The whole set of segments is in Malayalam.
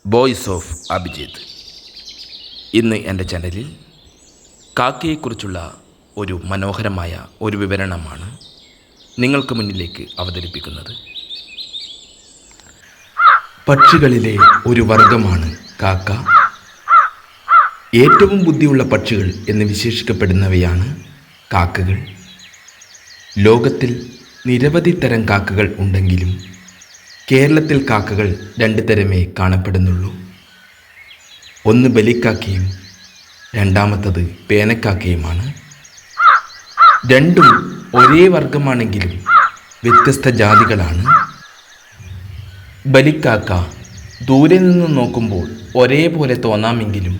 Voice of Abhijith. ഇന്ന് എൻ്റെ ചാനലിൽ കാക്കയെക്കുറിച്ചുള്ള ഒരു മനോഹരമായ ഒരു വിവരണമാണ് നിങ്ങൾക്ക് മുന്നിലേക്ക് അവതരിപ്പിക്കുന്നത്. പക്ഷികളിലെ ഒരു വർഗമാണ് കാക്ക. ഏറ്റവും ബുദ്ധിയുള്ള പക്ഷികൾ എന്ന് വിശേഷിക്കപ്പെടുന്നവയാണ് കാക്കകൾ. ലോകത്തിൽ നിരവധി തരം കാക്കകൾ ഉണ്ടെങ്കിലും കേരളത്തിൽ കാക്കകൾ രണ്ട് തരമേ കാണപ്പെടുന്നുള്ളൂ. ഒന്ന് ബലിക്കാക്കയും രണ്ടാമത്തത് പേനക്കാക്കയുമാണ്. രണ്ടും ഒരേ വർഗമാണെങ്കിലും വ്യത്യസ്ത ജാതികളാണ്. ബലിക്കാക്ക ദൂരെ നിന്ന് നോക്കുമ്പോൾ ഒരേപോലെ തോന്നാമെങ്കിലും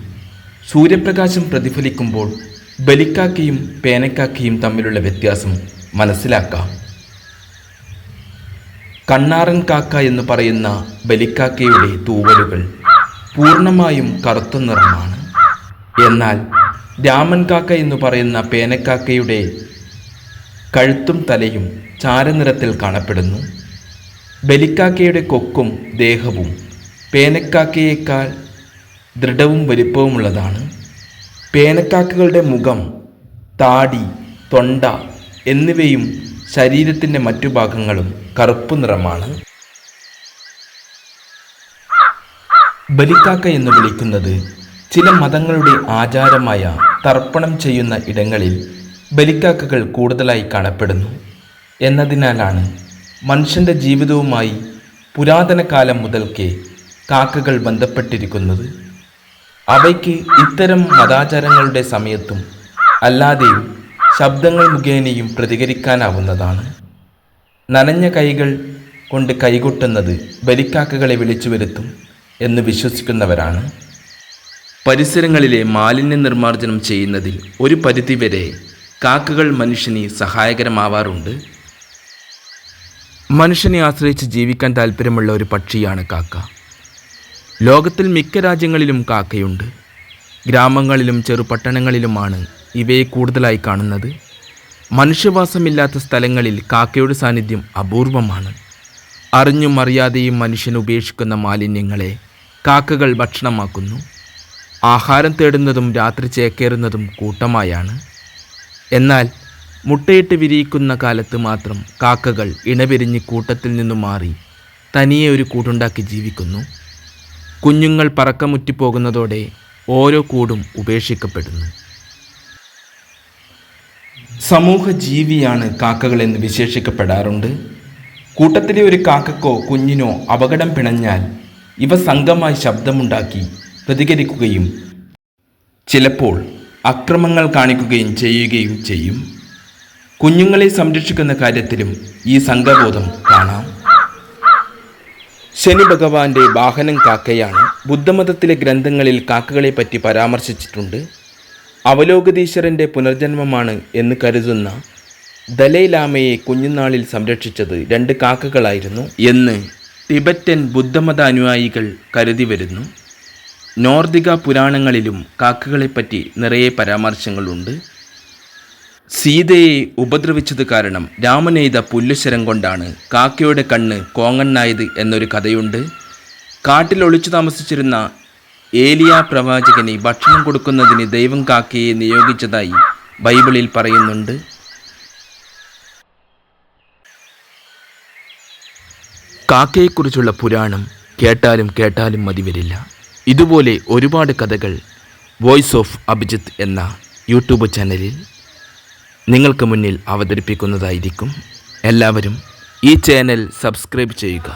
സൂര്യപ്രകാശം പ്രതിഫലിക്കുമ്പോൾ ബലിക്കാക്കയും പേനക്കാക്കയും തമ്മിലുള്ള വ്യത്യാസം മനസ്സിലാക്കാം. കണ്ണാറൻ കാക്ക എന്ന് പറയുന്ന ബലിക്കാക്കയുടെ തൂവലുകൾ പൂർണ്ണമായും കറുത്ത നിറമാണ്. എന്നാൽ രാമൻ കാക്ക എന്ന് പറയുന്ന പേനക്കാക്കയുടെ കഴുത്തും തലയും ചാരനിറത്തിൽ കാണപ്പെടുന്നു. ബലിക്കാക്കയുടെ കൊക്കും ദേഹവും പേനക്കാക്കയേക്കാൾ ദൃഢവും വലിപ്പവുമുള്ളതാണ്. പേനക്കാക്കകളുടെ മുഖം, താടി, തൊണ്ട എന്നിവയും ശരീരത്തിൻ്റെ മറ്റു ഭാഗങ്ങളും കറുപ്പ് നിറമാണ്. ബലിക്കാക്ക എന്ന് വിളിക്കുന്നത് ചില മതങ്ങളുടെ ആചാരമായ തർപ്പണം ചെയ്യുന്ന ഇടങ്ങളിൽ ബലിക്കാക്കകൾ കൂടുതലായി കാണപ്പെടുന്നു എന്നതിനാലാണ് മനുഷ്യൻ്റെ ജീവിതവുമായി പുരാതന കാലം മുതൽക്കേ കാക്കകൾ ബന്ധപ്പെട്ടിരിക്കുന്നത്. അവയ്ക്ക് ഇത്തരം മതാചാരങ്ങളുടെ സമയത്തും അല്ലാതെയും ശബ്ദങ്ങൾ മുഖേനയും പ്രതികരിക്കാനാവുന്നതാണ്. നനഞ്ഞ കൈകൾ കൊണ്ട് കൈകൊട്ടുന്നത് ബലിക്കാക്കകളെ വിളിച്ചു വരുത്തും എന്ന് വിശ്വസിക്കുന്നവരാണ്. പരിസരങ്ങളിലെ മാലിന്യ നിർമ്മാർജ്ജനം ചെയ്യുന്നതിൽ ഒരു പരിധിവരെ കാക്കകൾ മനുഷ്യന് സഹായകരമാവാറുണ്ട്. മനുഷ്യനെ ആശ്രയിച്ച് ജീവിക്കാൻ താല്പര്യമുള്ള ഒരു പക്ഷിയാണ് കാക്ക. ലോകത്തിൽ മിക്ക രാജ്യങ്ങളിലും കാക്കയുണ്ട്. ഗ്രാമങ്ങളിലും ചെറുപട്ടണങ്ങളിലുമാണ് ഇവയെ കൂടുതലായി കാണുന്നത്. മനുഷ്യവാസമില്ലാത്ത സ്ഥലങ്ങളിൽ കാക്കയുടെ സാന്നിധ്യം അപൂർവമാണ്. അറിഞ്ഞും അറിയാതെയും മനുഷ്യൻ ഉപേക്ഷിക്കുന്ന മാലിന്യങ്ങളെ കാക്കകൾ ഭക്ഷണമാക്കുന്നു. ആഹാരം തേടുന്നതും രാത്രി ചേക്കേറുന്നതും കൂട്ടമായാണ്. എന്നാൽ മുട്ടയിട്ട് വിരിയിക്കുന്ന കാലത്ത് മാത്രം കാക്കകൾ ഇണപിരിഞ്ഞ് കൂട്ടത്തിൽ നിന്നും മാറി തനിയെ ഒരു കൂടുണ്ടാക്കി ജീവിക്കുന്നു. കുഞ്ഞുങ്ങൾ പറക്കമുറ്റിപ്പോകുന്നതോടെ ഓരോ കൂടും ഉപേക്ഷിക്കപ്പെടുന്നു. സമൂഹ ജീവിയാണ് കാക്കകൾ എന്ന് വിശേഷിക്കപ്പെടാറുണ്ട്. കൂട്ടത്തിലെ ഒരു കാക്കക്കോ കുഞ്ഞിനോ അപകടം പിണഞ്ഞാൽ ഇവ സംഘമായി ശബ്ദമുണ്ടാക്കി പ്രതികരിക്കുകയും ചിലപ്പോൾ അക്രമങ്ങൾ കാണിക്കുകയും ചെയ്യുകയും ചെയ്യും. കുഞ്ഞുങ്ങളെ സംരക്ഷിക്കുന്ന കാര്യത്തിലും ഈ സംഘബോധം കാണാം. ശനി ഭഗവാന്റെ വാഹനം കാക്കയാണ്. ബുദ്ധമതത്തിലെ ഗ്രന്ഥങ്ങളിൽ കാക്കകളെ പറ്റി പരാമർശിച്ചിട്ടുണ്ട്. അവലോകതീശ്വരൻ്റെ പുനർജന്മമാണ് എന്ന് കരുതുന്ന ദലൈലാമയെ കുഞ്ഞുനാളിൽ സംരക്ഷിച്ചത് 2 കാക്കകളായിരുന്നു എന്ന് ടിബറ്റൻ ബുദ്ധമത അനുയായികൾ കരുതി വരുന്നു. നോർദിക പുരാണങ്ങളിലും കാക്കകളെപ്പറ്റി നിറയെ പരാമർശങ്ങളുണ്ട്. സീതയെ ഉപദ്രവിച്ചത് കാരണം രാമനെയ്ത പുല്ലുശരം കൊണ്ടാണ് കാക്കയുടെ കണ്ണ് കോങ്ങണ്ണായത് എന്നൊരു കഥയുണ്ട്. കാട്ടിൽ ഒളിച്ചു താമസിച്ചിരുന്ന ഏലിയ പ്രവാചകന് ഭക്ഷണം കൊടുക്കുന്നതിന് ദൈവം കാക്കയെ നിയോഗിച്ചതായി ബൈബിളിൽ പറയുന്നുണ്ട്. കാക്കയെക്കുറിച്ചുള്ള പുരാണം കേട്ടാലും കേട്ടാലും മതി വരില്ല. ഇതുപോലെ ഒരുപാട് കഥകൾ വോയിസ് ഓഫ് അഭിജിത്ത് എന്ന യൂട്യൂബ് ചാനലിൽ നിങ്ങൾക്ക് മുന്നിൽ അവതരിപ്പിക്കുന്നതായിരിക്കും. എല്ലാവരും ഈ ചാനൽ സബ്സ്ക്രൈബ് ചെയ്യുക.